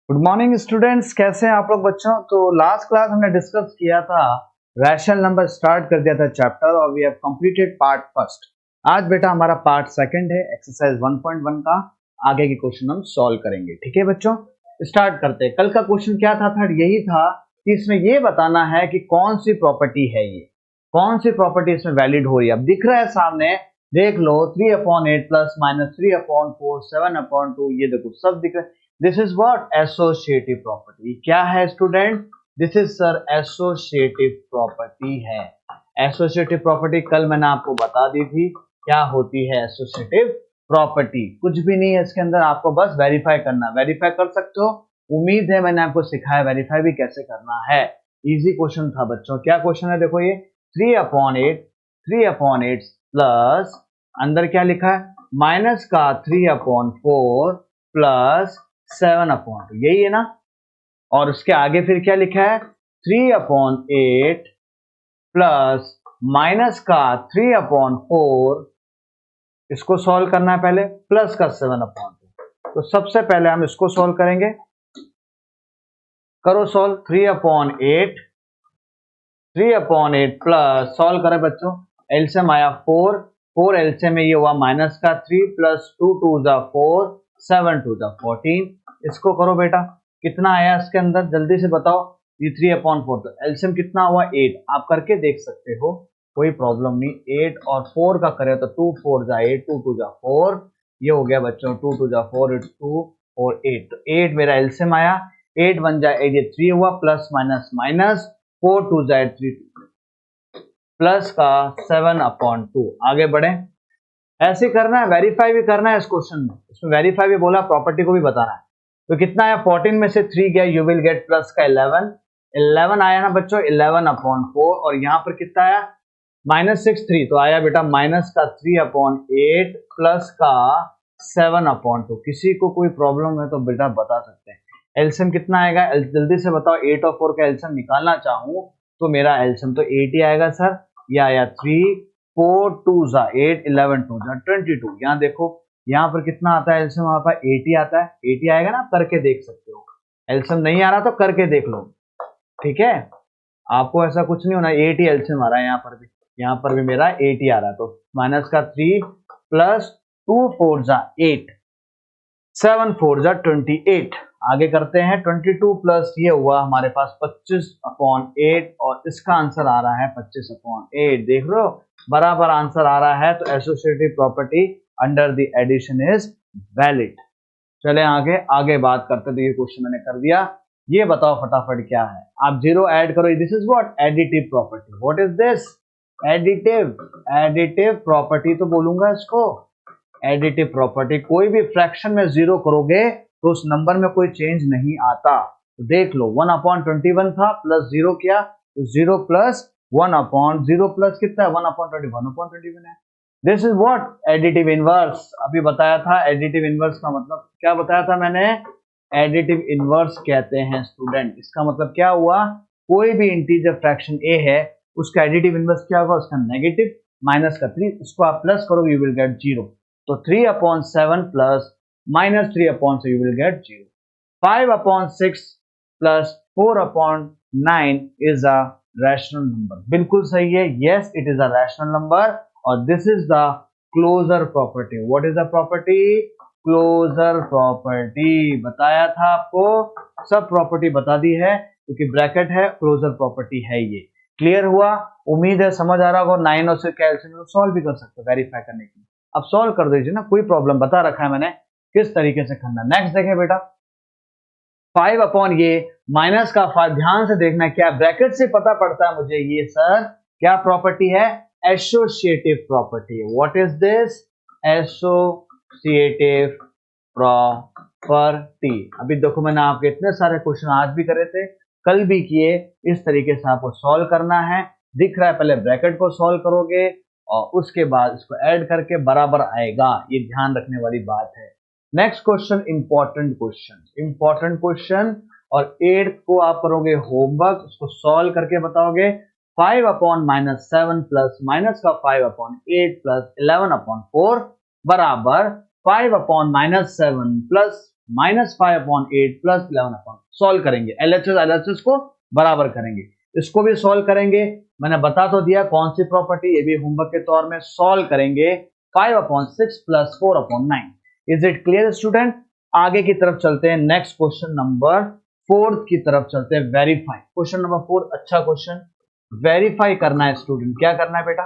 Good morning students, कैसे हैं आप लोग बच्चों। तो लास्ट क्लास हमने डिस्कस किया था, रैशनल नंबर स्टार्ट कर दिया था चैप्टर और we have completed part first. आज बेटा हमारा पार्ट सेकंड है, एक्सरसाइज 1.1 का। आगे के क्वेश्चन हम सॉल्व करेंगे। ठीक है बच्चों, स्टार्ट करते हैं। कल का क्वेश्चन क्या था? थर्ड यही था कि इसमें ये बताना है कि कौन सी प्रॉपर्टी है ये, कौन सी प्रॉपर्टी इसमें वैलिड हो रही है। अब दिख रहा है सामने, देख लो, 3/8 प्लस माइनस 3/4 7/2, ये देखो सब दिख रहा है। This is what? Associative property. क्या है student? This is sir associative property है। एसोसिएटिव प्रॉपर्टी कल मैंने आपको बता दी थी क्या होती है एसोसिएटिव प्रॉपर्टी। कुछ भी नहीं है इसके अंदर, आपको बस वेरीफाई करना। वेरीफाई कर सकते हो, उम्मीद है मैंने आपको सिखाया वेरीफाई भी कैसे करना है। इजी क्वेश्चन था बच्चों। क्या क्वेश्चन है देखो, ये 3/8 प्लस अंदर क्या लिखा है, माइनस का 3/4 प्लस 7/2, यही है ना। और उसके आगे फिर क्या लिखा है, 3/8 प्लस माइनस का 3/4, इसको सॉल्व करना है पहले, प्लस का 7/2। तो सबसे पहले हम इसको सॉल्व करेंगे। करो सॉल्व। 3/8 प्लस, सॉल्व करें बच्चों, एलसीएम आया 4 एलसीएम में ये हुआ माइनस का 3 प्लस 2 2 जा 4 7 2 जा 14। इसको करो बेटा, कितना आया इसके अंदर जल्दी से बताओ। ये 3/4 तो एलसीएम कितना हुआ 8, आप करके देख सकते हो, कोई प्रॉब्लम नहीं। 8 और 4 का करें तो 2 4 जा 8 2 2 जा 4, ये हो गया बच्चों 2 2 जा 4 2 और 8। तो 8 मेरा एलसीएम आया, 8 1 जा 8, ये 3 हुआ, प्लस माइनस माइनस 4 2 जा 3 प्लस का 7/2। आगे बढ़े, ऐसे करना है, वेरीफाई भी करना है इस क्वेश्चन में। इसमें वेरीफाई भी बोला, प्रॉपर्टी को भी बताना है। तो कितना आया, 14 में से 3 गया, यू विल गेट प्लस का 11 आया ना बच्चों, 11/4। और यहाँ पर कितना आया, -6 3, तो आया बेटा माइनस का 3/8 प्लस का 7/2। किसी को कोई प्रॉब्लम है तो बेटा बता सकते हैं। एलसीएम कितना आएगा जल्दी से बताओ। 8 और 4 का एलसीएम निकालना चाहूं तो मेरा एलसीएम तो 8 ही आएगा सर। ये आया 3 4 2 जा 8 11 2 जा 22। यहाँ देखो, यहाँ पर कितना आता है एलसीएम, वहां पर 80 आता है। 80 आएगा ना, करके देख सकते हो। एलसीएम नहीं आ रहा तो करके देख लो, ठीक है। आपको ऐसा कुछ नहीं होना, 80 एलसीएम आ रहा है यहाँ पर भी मेरा 80 आ रहा है। तो माइनस का 3 प्लस 2 4 जा 8 7 4 जा 28। आगे करते हैं, 22 प्लस ये हुआ हमारे पास 25/8 और इसका आंसर आ रहा है 25/8। देख रहे हो, बराबर आंसर आ रहा है। तो associative property under the addition is valid. चले आगे आगे बात करते। तो ये क्वेश्चन मैंने कर दिया, ये बताओ फटाफट क्या है। आप 0 ऐड करो, this is what, additive property. What is this? Additive property तो बोलूंगा इसको। एडिटिव प्रॉपर्टी, कोई भी फ्रैक्शन में 0 करोगे तो उस नंबर में कोई चेंज नहीं आता। तो देख लो, 1/21 था, प्लस 0 किया तो 0 प्लस 1/0 प्लस कितना है 1/21, 1/21 है। This is what, additive inverse. अभी बताया था एडिटिव इनवर्स का मतलब क्या बताया था मैंने, एडिटिव इनवर्स कहते हैं स्टूडेंट। इसका मतलब क्या हुआ, कोई भी इंटीजर फ्रैक्शन ए है, उसका एडिटिव इनवर्स क्या होगा, उसका नेगेटिव, माइनस का 3, उसको आप प्लस करो, यू विल गेट 0। तो 3/7 plus minus 3/7, you will get 0. 5/6 plus 4/9 is a rational number. बिल्कुल सही है, yes it is a rational number और this is the closure property. What is the property? Closure property। बताया था आपको, सब प्रॉपर्टी बता दी है, क्योंकि ब्रैकेट है, क्लोजर प्रॉपर्टी है ये। क्लियर हुआ? उम्मीद है समझ आ रहा होगा। 9 और 6 कैलकुलेट सॉल्व भी कर सकते हो वेरीफाई करने के लिए। अब सॉल्व कर दीजिए ना, कोई प्रॉब्लम बता रखा है मैंने किस तरीके से करना। नेक्स्ट देखें बेटा, 5 अपॉन ये माइनस का 5, ध्यान से देखना क्या ब्रैकेट से पता पड़ता है मुझे, ये सर क्या प्रॉपर्टी है, associative property. What is this? Associative property. अभी देखो, मैंने आपके इतने सारे क्वेश्चन आज भी करे थे, कल भी किए। इस तरीके से आपको सॉल्व करना है। दिख रहा है, पहले ब्रैकेट को सॉल्व करोगे और उसके बाद इसको ऐड करके बराबर आएगा, ये ध्यान रखने वाली बात है। नेक्स्ट क्वेश्चन, इंपॉर्टेंट क्वेश्चन और 8th को आप करोगे होमवर्क, उसको सॉल्व करके बताओगे। 5/-7 प्लस माइनस का 5/8 प्लस 11/4 बराबर 5/-7 प्लस -5/8 प्लस 11 सॉल्व करेंगे, LHS को बराबर करेंगे, इसको भी सॉल्व करेंगे। मैंने बता तो दिया कौन सी प्रॉपर्टी, ये भी होमवर्क के तौर में सॉल्व करेंगे। 5/6 plus 4/9। Is it clear student? आगे की तरफ चलते हैं, नेक्स्ट क्वेश्चन नंबर 4 की तरफ चलते हैं। वेरीफाई, क्वेश्चन नंबर 4 अच्छा क्वेश्चन। वेरीफाई करना है स्टूडेंट, क्या करना है बेटा?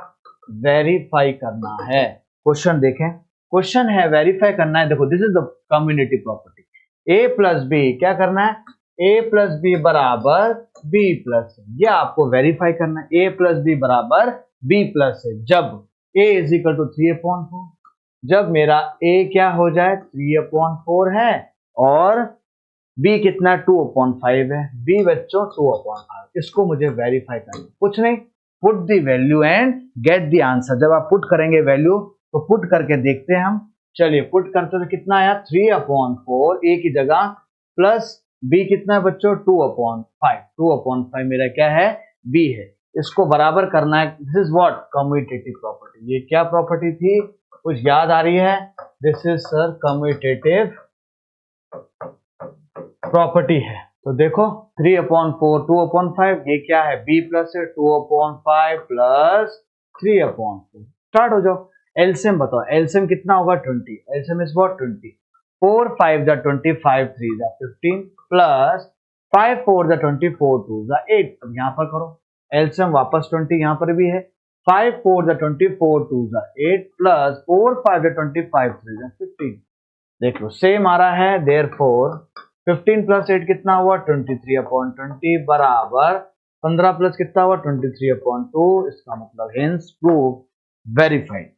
वेरीफाई करना है। क्वेश्चन देखें, क्वेश्चन है वेरीफाई करना है। देखो this is the commutative property, a plus B क्या करना है? a प्लस बी बराबर b प्लस, यह आपको वेरीफाई करना है। a प्लस बी बराबर b प्लस है जब a इज इक्वल टू 3/4, जब मेरा a क्या हो जाए 3/4 है और b कितना 2/5 है, b बच्चों 2/5, इसको मुझे वेरीफाई करना है। कुछ नहीं, put the value and get the answer. जब आप पुट करेंगे वैल्यू तो पुट करके देखते हैं हम। चलिए पुट करते तो कितना आया 3/4 a की जगह प्लस b कितना है बच्चों 2/5, 2/5 मेरा क्या है b है, इसको बराबर करना है। This is what commutative property. ये क्या प्रॉपर्टी थी, कुछ याद आ रही है? This is sir commutative property है। तो देखो 3/4 2/5, ये क्या है b प्लस है 2/5 प्लस 3/4। स्टार्ट हो जाओ, एलसीएम बताओ, एलसीएम कितना होगा 20, एलसीएम इज व्हाट 20, 4 5 जा 20, 5 3 जा 15 प्लस 5 4 जा 20, 4 2 जा 8। अब यहाँ पर करो एलसीएम, वापस 20 यहाँ पर भी है, 5 4 जा 20, 4 2 जा 8 प्लस 4 5 जा 20, 5 3 जा 15। देख लो सेम आ रहा है, देयरफॉर 15 प्लस 8 कितना हुआ 23/20 बराबर 15 प्लस कितना हुआ 23/2। इसका मतलब हेंस प्रूव वेरीफाइड।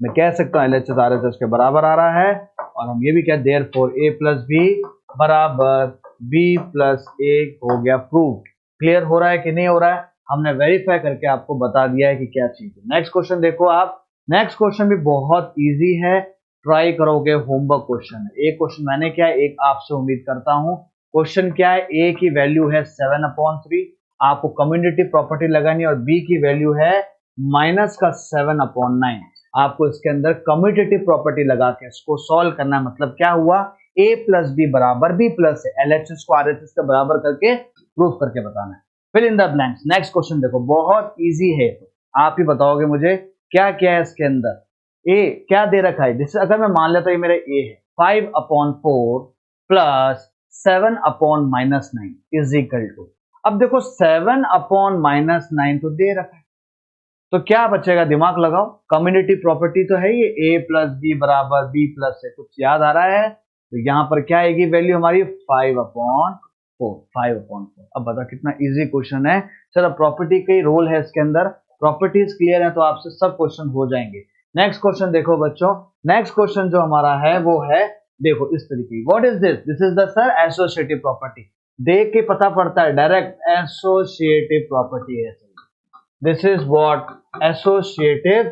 मैं कह सकता हूं LHS RHS के बराबर आ रहा है, और हम ये भी कहते हैं देयरफॉर a प्लस बी बराबर b प्लस a हो गया प्रूव। क्लियर हो रहा है कि नहीं हो रहा है? हमने वेरीफाई करके आपको बता दिया है कि क्या चीज है। नेक्स्ट क्वेश्चन देखो आप, नेक्स्ट क्वेश्चन भी बहुत इजी है, ट्राई करोगे, होमवर्क क्वेश्चन है। एक क्वेश्चन मैंने किया, एक आपसे उम्मीद करता हूं। क्वेश्चन क्या है, a की वैल्यू है 7/3, आपको कम्युनिटी प्रॉपर्टी लगानी है, और b की वैल्यू है -7/9। आपको इसके अंदर कम्यूटेटिव प्रॉपर्टी लगा के इसको सॉल्व करना है। मतलब क्या हुआ, a प्लस बी बराबर b प्लस है, LHS को RHS के बराबर करके प्रूफ करके बताना है। Fill in the blanks. Next question देखो, बहुत इजी है, आप ही बताओगे मुझे क्या क्या है इसके अंदर। a क्या दे रखा है, जैसे अगर मैं मान लेता हूं ये मेरा a है, 5/4 प्लस 7/-9 इज इक्वल टू, अब देखो 7/-9 तो दे रखा है, तो क्या बचेगा, दिमाग लगाओ। कम्युनिटी प्रॉपर्टी तो है ये a प्लस बी बराबर b प्लस है, कुछ याद आ रहा है? तो यहाँ पर क्या आएगी वैल्यू हमारी 5/4, 5/4। अब बता कितना इजी क्वेश्चन है। चलो प्रॉपर्टी का रोल है इसके अंदर, प्रॉपर्टीज क्लियर है तो आपसे सब क्वेश्चन हो जाएंगे। नेक्स्ट क्वेश्चन देखो बच्चों, नेक्स्ट क्वेश्चन जो हमारा है वो है, देखो इस तरीके, what is this, this is the sir associative property. देख के पता पड़ता है डायरेक्ट एसोसिएटिव प्रॉपर्टी है। This is what associative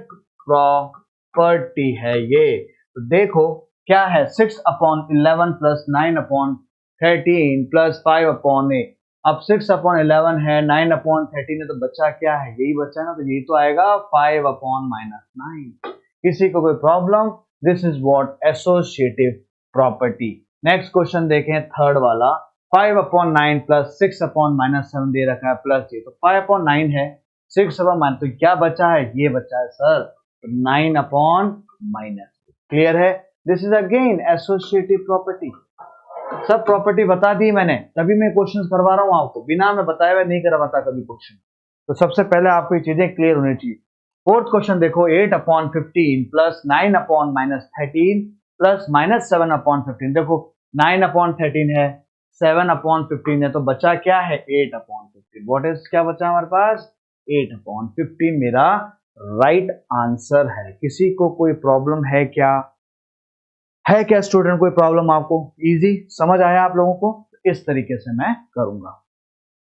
property है ये। तो देखो क्या है, 6/11 प्लस 9/13 प्लस 5/8। अब 6/11 है, 9/13 है, तो बच्चा क्या है, यही बच्चा है ना, तो यही तो आएगा 5/-9। किसी को कोई problem? This is what associative property. Next question देखें, थर्ड वाला, 5/9 प्लस 6/-7 दे रखा है प्लस ये, तो 5/9 है, 6/- तो क्या बचा है, ये बचा है सर 9/-। क्लियर है? This is again associative property. सब प्रॉपर्टी बता दी मैंने, तभी मैं क्वेश्चन करवा रहा हूं आपको, बिना मैं बताए हुए नहीं करवाता कभी क्वेश्चन। तो सबसे पहले आपको ये चीजें क्लियर होनी चाहिए। फोर्थ क्वेश्चन देखो, 8/15 प्लस 9/-13 प्लस -7/15। देखो 9/13 है, 7/15 है, तो बचा क्या है 8/15। व्हाट इज, क्या बचा हमारे पास 8/15 मेरा राइट आंसर है। किसी को कोई प्रॉब्लम है क्या, है क्या स्टूडेंट कोई प्रॉब्लम आपको? इजी समझ आया आप लोगों को? इस तरीके से मैं करूंगा।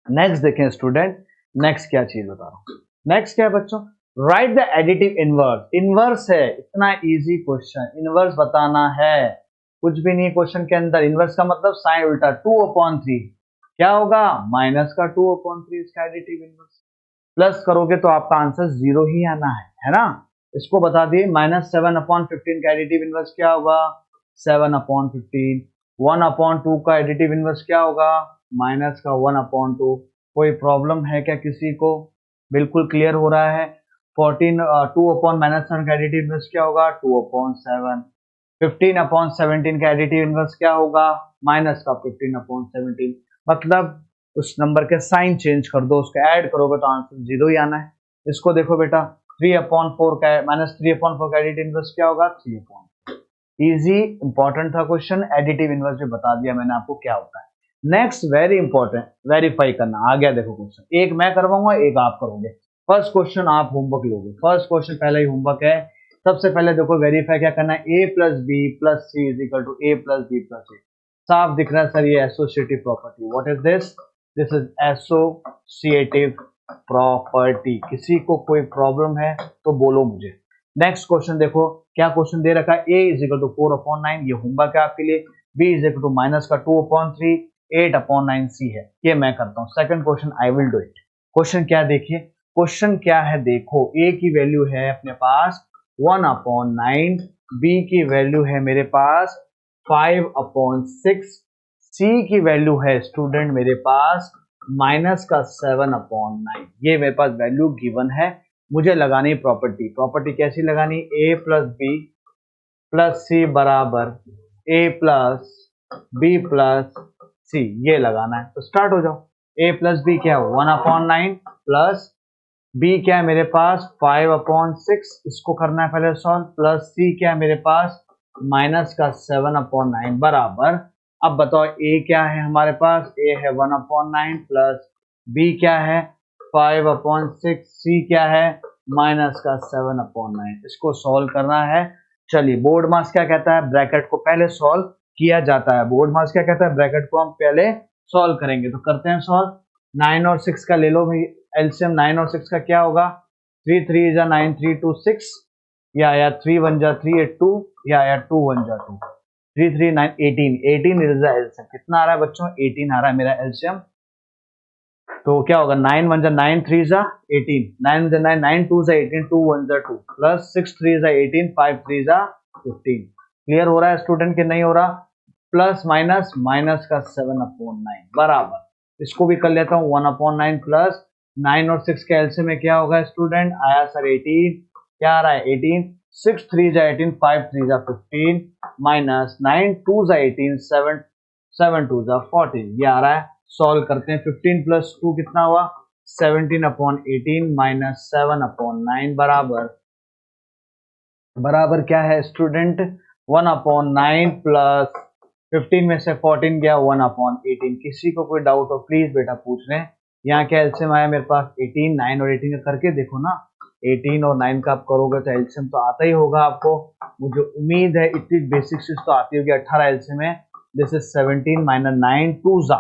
नेक्स्ट देखें स्टूडेंट, नेक्स्ट क्या चीज बता रहा हूं, नेक्स्ट क्या है बच्चों, right the additive inverse. Inverse है, इतना इजी क्वेश्चन, इनवर्स बताना है, कुछ भी नहीं क्वेश्चन के अंदर। इनवर्स का मतलब साइन उल्टा, 2/3 क्या होगा माइनस का 2/3, इसका एडिटिव इनवर्स। प्लस करोगे तो आपका आंसर 0 ही आना है ना। इसको बता दिए, -7/15 का एडिटिव इनवर्स क्या होगा 7/15। 1/2 का एडिटिव इनवर्स क्या होगा, माइनस का 1/2। कोई प्रॉब्लम है क्या किसी को, बिल्कुल क्लियर हो रहा है। 2/-7 का एडिटिव इनवर्स क्या होगा, 2/7। 15/17 का एडिटिव इनवर्स क्या होगा, माइनस का 15/17। मतलब उस नंबर के साइन चेंज कर दो, उसको ऐड करोगे तो आंसर 0 ही आना है। इसको देखो बेटा, 3/4 का -3/4 का एडिटिव इनवर्स क्या होगा, 3/4। इजी इंपॉर्टेंट था क्वेश्चन, एडिटिव इनवर्स भी बता दिया मैंने आपको क्या होता है। नेक्स्ट वेरी इंपॉर्टेंट, वेरीफाई करना। आ गया देखो क्वेश्चन, एक मैं करवाऊंगा एक आप करोगे। फर्स्ट क्वेश्चन आप होमवर्क लोगे, फर्स्ट क्वेश्चन पहला ही होमवर्क है। सबसे पहले देखो वेरीफाई क्या करना है, a + b + c = a + b + a। साफ दिख रहा है सर, ये associative property. What is this, this is associative property. किसी को कोई प्रॉब्लम है तो बोलो मुझे। नेक्स्ट क्वेश्चन देखो, क्या क्वेश्चन दे रखा है, a = 4/9, ये होमवर्क है आपके लिए। b = -2/3, 8/9 c है। ये मैं करता हूँ। Second question I will do it. Question क्या देखिए, क्वेश्चन क्या है देखो, a की वैल्यू है अपने पास 1/9, b की वैल्यू है मेरे पास 5/6, c की वैल्यू है स्टूडेंट मेरे पास -7/9। ये मेरे पास वैल्यू गिवन है, मुझे लगानी प्रॉपर्टी। प्रॉपर्टी कैसी लगानी, a + b + c बराबर a + b + c, ये लगाना है। तो स्टार्ट हो जाओ। a + b क्या है, 1/9 प्लस b क्या है मेरे पास 5/6, इसको करना है पहले सॉल्व, प्लस c क्या है मेरे पास -7/9 बराबर। अब बताओ a क्या है हमारे पास, a है 1/9 प्लस b क्या है 5/6, c क्या है -7/9। इसको सॉल्व करना है। चलिए, बोर्ड मास क्या कहता है, ब्रैकेट को पहले सॉल्व किया जाता है। बोर्ड मास क्या कहता है, ब्रैकेट को हम पहले सॉल्व करेंगे। तो करते हैं सॉल्व। 9 और 6 का ले लो भाई एलसीएम। 9 और 6 का क्या होगा, 3 3 जा 9, 3 2 6, या 3 1 जा 3 8 2, या 2 1 जा 2, 3 3 9 18। 18 इज द एलसीएम। कितना आ रहा है बच्चों, 18 आ रहा है मेरा एलसीएम। तो क्या होगा, 9 1 जा 9, 3 जा 18, 9 जा 9, 9 2 जा 18, 2 1 जा 2, प्लस 6 3 जा 18, 5 3 जा 15। क्लियर हो रहा है स्टूडेंट कि नहीं हो रहा, प्लस माइनस माइनस का 7/9 बराबर। इसको भी कर लेता हूँ, 1/9 प्लस 9 और 6 के एलसीएम में क्या होगा स्टूडेंट, आया सर 18, क्या आ रहा है 18, 6 3 जा 18, 5 3 जा 15, माइनस 9 2 जा 18, 7 2 जा 14, ये आ रहा है। सॉल्व करते हैं। 15 + 2 कितना हुआ, 17/18 माइनस 7/9 बराबर, बराबर क्या है स्टूडेंट, 1/9 प्लस 15 में से 14 गया 1/18। किसी को कोई डाउट हो प्लीज बेटा पूछ लें। यहाँ क्या एलसीएम आया मेरे पास 18, 9 और 18 का करके देखो ना, 18 और 9 का आप करोगे तो एलसीएम तो आता ही होगा आपको। मुझे उम्मीद है इतनी बेसिक चीज तो आती होगी। 18 एलसीएम है, दिस इज 17 माइनस 9 2 जा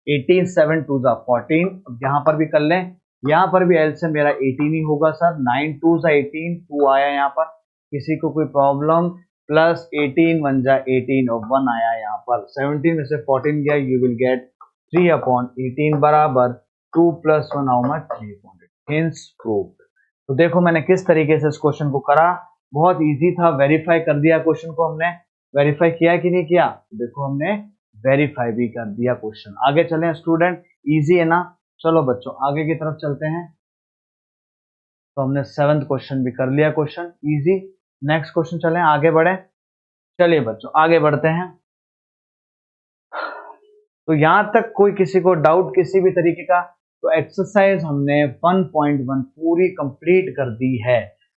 18, 7 2 जा 14। अब यहाँ पर भी कर लें, यहाँ पर भी एलसीएम मेरा 18 ही होगा सर, 9 2 जा 18, 2 आया यहाँ पर। किसी को कोई प्रॉब्लम, प्लस 18 1 जा 18 और 1 आया यहाँ पर। 17 में से 14 गया, यू विल गेट 3/18 बराबर 2 + 1 हाउ मच, 3/8। Hints proved. तो देखो मैंने किस तरीके से इस क्वेश्चन को करा, बहुत इजी था। वेरीफाई कर दिया क्वेश्चन को हमने, वेरीफाई किया कि नहीं किया, देखो हमने वेरीफाई भी कर दिया क्वेश्चन। आगे चलें स्टूडेंट, इजी है ना। चलो बच्चों आगे की तरफ चलते हैं। तो हमने 7th क्वेश्चन भी कर लिया, क्वेश्चन इजी। नेक्स्ट क्वेश्चन चलें, आगे बढ़े। चलिए बच्चों आगे बढ़ते हैं। तो यहां तक कोई किसी को डाउट किसी भी तरीके का, तो एक्सरसाइज हमने 1.1 पूरी कंप्लीट कर दी है।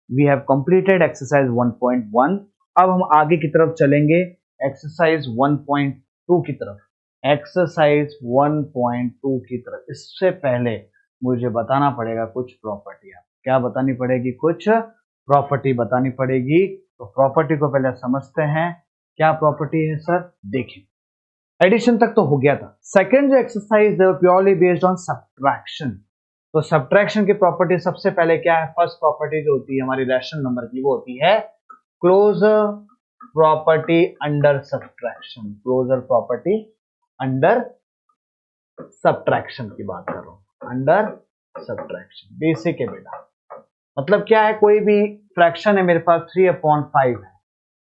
We have completed exercise 1.1। अब हम आगे की तरफ चलेंगे एक्सरसाइज 1.2 की तरफ। एक्सरसाइज 1.2 की तरफ, इससे पहले मुझे बताना पड़ेगा कुछ प्रॉपर्टी। क्या बतानी पड़ेगी, कुछ प्रॉपर्टी बतानी पड़ेगी। तो प्रॉपर्टी को पहले समझते हैं, क्या प्रॉपर्टी है सर, देखें। एडिशन तक तो हो गया था। सेकंड जो एक्सरसाइज है प्योरली बेस्ड ऑन सब्ट्रैक्शन। तो सब्ट्रैक्शन की प्रॉपर्टी सबसे पहले क्या है, फर्स्ट प्रॉपर्टी जो होती है हमारी रैशनल नंबर की, वो होती है closure property under subtraction. Closure property under subtraction की बात कर रहा हूं, अंडर सब्ट्रैक्शन। बेसिक है बेटा। मतलब क्या है, कोई भी फ्रैक्शन है मेरे पास 3/5 है,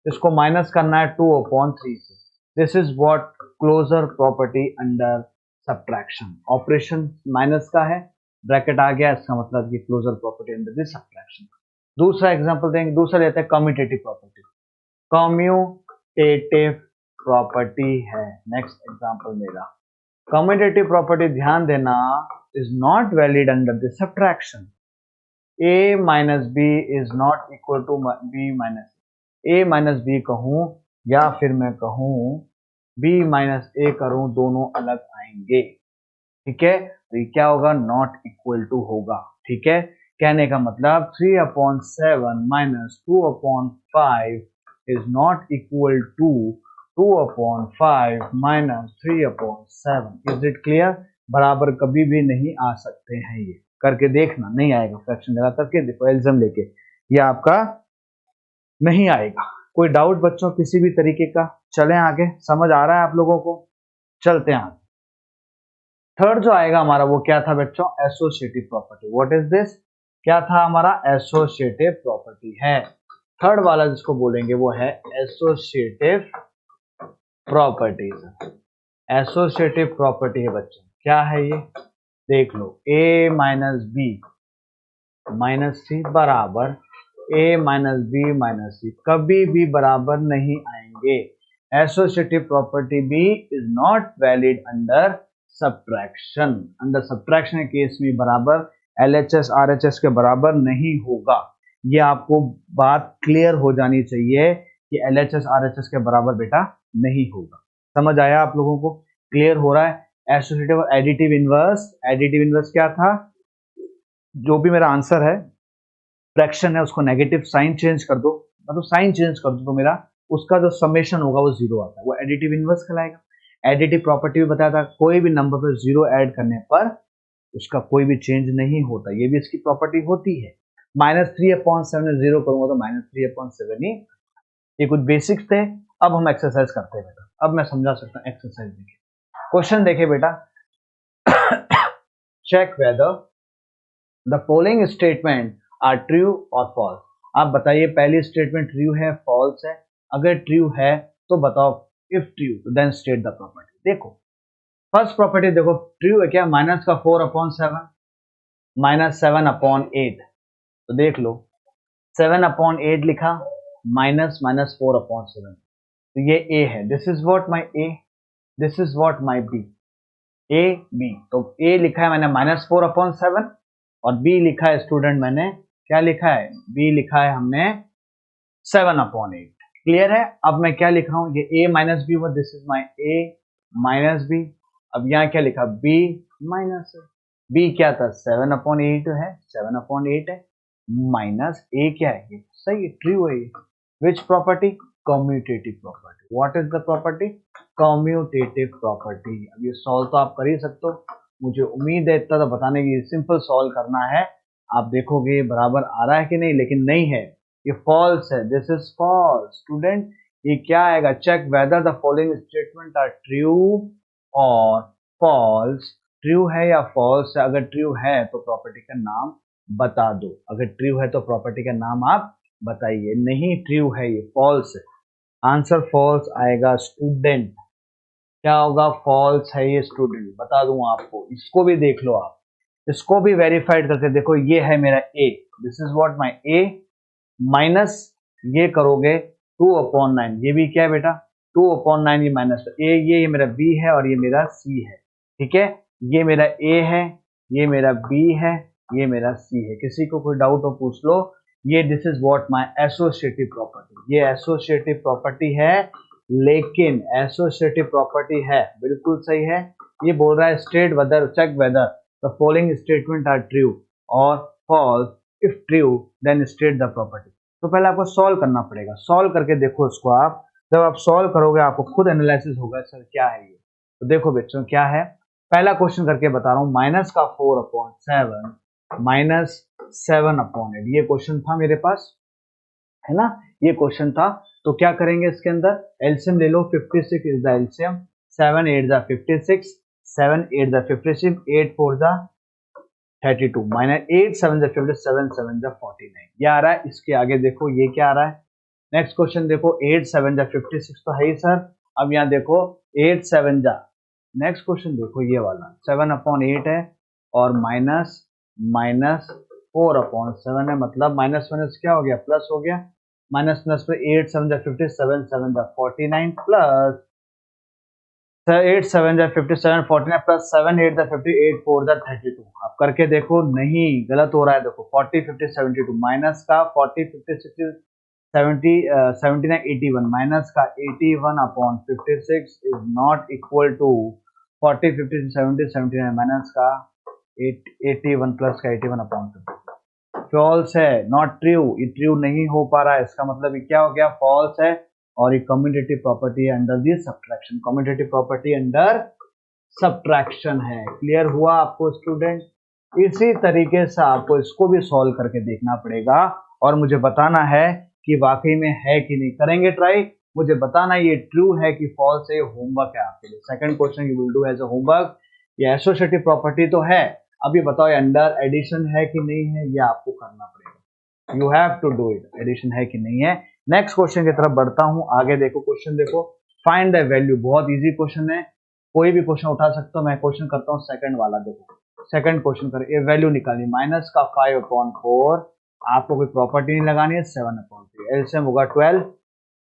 इसको माइनस करना है 2/3 से। This is what closure property under subtraction. Operation minus का है, ब्रैकेट आ गया, इसका मतलब कि closure property under this subtraction. दूसरा एग्जांपल देंगे, दूसरा लेते हैं कम्यूटेटिव प्रॉपर्टी। कम्यूटेटिव प्रॉपर्टी है नेक्स्ट एग्जांपल मेरा। कम्यूटेटिव प्रॉपर्टी ध्यान देना is not valid under this subtraction. a minus B is not equal to b minus a minus B कहूं या फिर मैं कहूं b माइनस a करूं, दोनों अलग आएंगे। ठीक है, तो ये क्या होगा, नॉट इक्वल टू होगा। ठीक है, कहने का मतलब 3/7 minus 2/5 is not equal to 2/5 minus 3/7। Is it clear? बराबर कभी भी नहीं आ सकते हैं, ये करके देखना, नहीं आएगा। फ्रैक्शन लगा करके देखो, एल्सियम लेके, ये आपका नहीं आएगा। कोई डाउट बच्चों किसी भी तरीके का? चलें आगे, समझ आ रहा है आप लोगों को? चलते हैं आगे। थर्ड जो आएगा हमारा वो क्या था बच्चों, associative property. What is this? क्या था हमारा? एसोसिएटिव प्रॉपर्टी है। थर्ड वाला जिसको बोलेंगे वो है एसोसिएटिव प्रॉपर्टीज। एसोसिएटिव प्रॉपर्टी है बच्चों, क्या है ये देख लो। a माइनस बी माइनस सी बराबर a माइनस बी माइनस सी, कभी भी बराबर नहीं आएंगे। एसोसिएटिव प्रॉपर्टी भी is not valid under subtraction. Under subtraction case में बराबर LHS RHS के बराबर नहीं होगा। ये आपको बात क्लियर हो जानी चाहिए कि LHS RHS के बराबर बेटा नहीं होगा। समझ आया आप लोगों को? क्लियर हो रहा है? एसोसिएटिव और एडिटिव इनवर्स। एडिटिव इनवर्स क्या था? जो भी मेरा आंसर है फ्रैक्शन है, उसको नेगेटिव साइन चेंज कर दो, मतलब साइन चेंज कर दो तो मेरा उसका जो समेशन होगा वो जीरो आता है, वो एडिटिव इनवर्स कहलाएगा। एडिटिव प्रॉपर्टी भी बताया था, कोई भी नंबर पर जीरो ऐड करने पर उसका कोई भी चेंज नहीं होता, ये भी इसकी प्रॉपर्टी होती है। -3/7 जीरो करूंगा तो -3/7 ही। ये कुछ बेसिक्स थे, अब हम एक्सरसाइज करते हैं बेटा। अब मैं समझा सकता हूँ एक्सरसाइज देखिए। क्वेश्चन देखिए बेटा, check whether the following statement are true और फॉल्स। आप बताइए पहली स्टेटमेंट ट्रू है फॉल्स है? अगर ट्रू है तो बताओ, इफ ट्रू तो देन स्टेट द प्रॉपर्टी। देखो फर्स्ट प्रॉपर्टी देखो, ट्रू है क्या? माइनस का 4/7 -7/8, तो देख लो 7/8 लिखा, माइनस माइनस 4/7, तो ये a है। This is what my a, this is what my b। a b, तो a लिखा है मैंने -4/7 और b लिखा है स्टूडेंट मैंने क्या लिखा है? b लिखा है हमने 7/8। क्लियर है? अब मैं क्या लिख रहा हूं, ये a माइनस बी हुआ, this is my a minus B. अब यहाँ क्या लिखा? b माइनस b क्या था? 7/8 है, 7/8 है, माइनस a क्या है? ये सही है, ट्रू है ये। Which property? Commutative property. What is the property? Commutative property. अब ये सॉल्व तो आप कर ही सकते हो, मुझे उम्मीद है इतना तो बताने की, सिंपल सॉल्व करना है। आप देखोगे बराबर आ रहा है कि नहीं, लेकिन नहीं है, ये फॉल्स है। This is false student. ये क्या आएगा? Check whether the following statement are true और फॉल्स। ट्रू है या फॉल्स है? अगर ट्रू है तो प्रॉपर्टी का नाम बता दो। अगर ट्रू है तो प्रॉपर्टी का नाम आप बताइए। नहीं ट्रू है, ये फॉल्स है, आंसर फॉल्स आएगा स्टूडेंट। क्या होगा? फॉल्स है ये स्टूडेंट, बता दूं आपको। इसको भी देख लो आप, इसको भी वेरीफाइड करके देखो। ये है मेरा a, this is what my a, minus ये करोगे 2/9, ये भी क्या है बेटा? 2/9, ये माइनस ये मेरा b है और ये मेरा c है। ठीक है, ये मेरा a है, ये मेरा b है, ये मेरा c है। किसी को कोई डाउट हो पूछ लो। ये this is what my associative property, ये एसोसिएटिव प्रॉपर्टी है। लेकिन एसोसिएटिव प्रॉपर्टी है, बिल्कुल सही है। ये बोल रहा है state whether, check whether the following statement are true और false. If true then state the property. तो पहले आपको सॉल्व करना पड़ेगा, सॉल्व करके देखो इसको आप। जब आप सॉल्व करोगे आपको खुद एनालिसिस होगा सर क्या है ये। तो देखो बच्चों क्या है, पहला क्वेश्चन करके बता रहा हूँ। माइनस का 4/7 माइनस 7/8, ये क्वेश्चन था मेरे पास, है ना? ये क्वेश्चन था। तो क्या करेंगे इसके अंदर? एलसीएम ले लो, 56 इज द एलसीएम। 7 8 जा 56, 7 8 जा 56, 8 4 जा 32, माइनस 8 7 जा 50, 7 7 जा 49, ये आ रहा है। इसके आगे देखो ये क्या आ रहा है? नेक्स्ट क्वेश्चन देखो 8 7 जा 56 तो है ही सर। अब यहाँ देखो 8 7 जा, नेक्स्ट क्वेश्चन देखो ये वाला 7/8 है और माइनस माइनस 4/7 है, मतलब माइनस माइनस क्या हो गया प्लस हो गया, माइनस प्लस पे 8 7 जा 50, 7 7 जा 49 प्लस 8 7 जा 57 49 प्लस 7 8 जा 50 8 4 जा 32। अब करके देखो, नहीं गलत हो रहा है, देखो 40 50 72 माइनस का 40 50 60 70 79 81 माइनस का 81/56 is not equal to 40 50 70 79 minus का 81 प्लस का 81/50। फॉल्स है, नॉट ट्रू, ये ट्रू नहीं हो पा रहा है, इसका मतलब ये क्या हो गया, फॉल्स है और ये कम्यूटेटिव प्रॉपर्टी है under the subtraction, commutative property under subtraction है। क्लियर हुआ आपको स्टूडेंट? इसी तरीके से आपको इसको भी सॉल्व करके देखना पड़ेगा और मुझे बताना है कि वाकई में है कि नहीं। करेंगे ट्राई, मुझे बताना ये ट्रू है कि फॉल्स है, होमवर्क है आपके लिए। Second question you will do as a homework. ये एसोसिएटिव प्रॉपर्टी तो है, अभी बताओ ये अंडर एडिशन है कि नहीं है, ये आपको करना पड़ेगा। You have to do it, addition है कि नहीं है। नेक्स्ट क्वेश्चन की तरफ बढ़ता हूं, आगे देखो क्वेश्चन देखो, फाइंड द वैल्यू, बहुत इजी क्वेश्चन है, कोई भी क्वेश्चन उठा सकता हूं। मैं क्वेश्चन करता हूं सेकंड वाला, देखो सेकंड क्वेश्चन कर, ये वैल्यू निकालनी माइनस का 5/4, आपको कोई प्रॉपर्टी नहीं लगानी है, 7/3, एलसीएम होगा 12,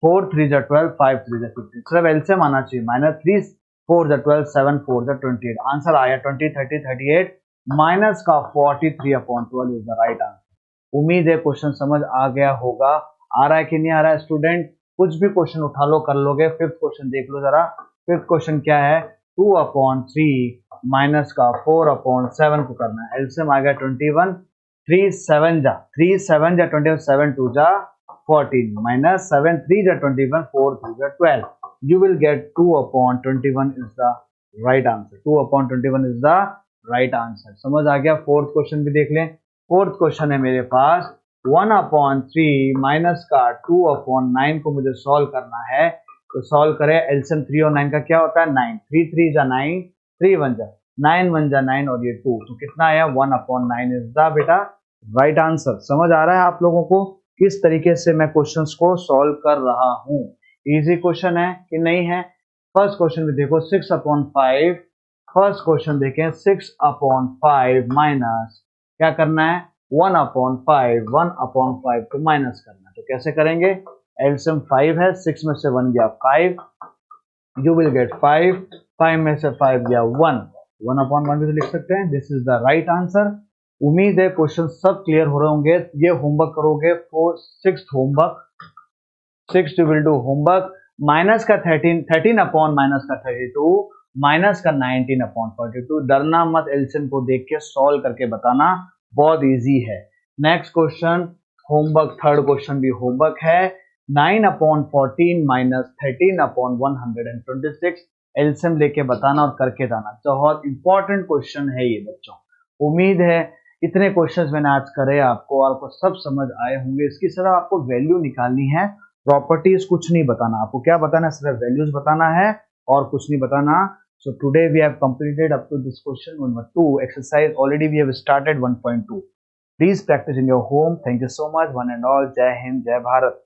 4 3 जा 12, 5 3 जा 15, सिर्फ एलसीएम आना चाहिए, माइनस 3 4 जा 12, 7 4 जा 28, आंसर आया 20 30 38 माइनस का 43/12 इज द राइट आंसर। उम्मीद है क्वेश्चन समझ आ गया होगा। आ रहा है कि नहीं आ रहा है स्टूडेंट? कुछ भी क्वेश्चन उठा लो, कर लोगे। फिफ्थ क्वेश्चन देख लो जरा, फिफ्थ क्वेश्चन क्या है, 2/3 माइनस का 4/7 को करना है, एलसीएम आ गया 21, 3 7 जा 21, 7 2 जा 14 माइनस 7 3 जा 21, 4 3 जा 12, you will get 2/21 is the right answer, 2/21 is the right answer। समझ आ गया? फोर्थ क्वेश्चन भी देख लें। फोर्थ क्वेश्चन है मेरे पास 1/3 माइनस का 2/9 को मुझे सॉल्व करना है, तो सॉल्व करें। एलसीएम 3 और 9 का क्या होता है, 9, 3 3 जा 9, 3 1 जा 9, 1 जा 9 और ये 2, तो कितना आया 1/9 इज द बेटा राइट आंसर। समझ आ रहा है आप लोगों को किस तरीके से मैं क्वेश्चंस को सॉल्व कर रहा हूं? इजी क्वेश्चन है कि नहीं है? फर्स्ट क्वेश्चन में देखो 6/5, फर्स्ट क्वेश्चन देखें 6/5 माइनस क्या करना है 1/5, 1/5 को माइनस करना है, तो कैसे करेंगे? एलसीएम 5 है, 6 में से 1 गया 5, यू विल गेट 5, 5 में से 5 गया 1, 1/1 भी तो लिख सकते हैं। This is the right answer. उम्मीद है क्वेश्चन सब क्लियर हो रहे होंगे। ये होमवर्क करोगे for sixth homework, sixth you will do homework, minus का 13 अपॉन माइनस का 32 माइनस का 19/42। डरना मत, एलसीएम को देख के सॉल्व करके बताना, बहुत इजी है। Next question homework, third question भी होमवर्क है, 9/14 माइनस 13/126, एलसीएम लेके बताना और करके जाना। बहुत इंपॉर्टेंट क्वेश्चन है ये बच्चों। उम्मीद है इतने क्वेश्चंस मैंने आज करे आपको सब समझ आए होंगे। इसकी सिर्फ आपको वैल्यू निकालनी है, प्रॉपर्टीज कुछ नहीं बताना। आपको क्या बताना है, सिर्फ वैल्यूज बताना है और कुछ नहीं बताना। So today we have completed up to this question number 2 exercise. Already we have started 1.2. Please practice in your home. Thank you so much, one and all. Jai Hind, Jai Bharat.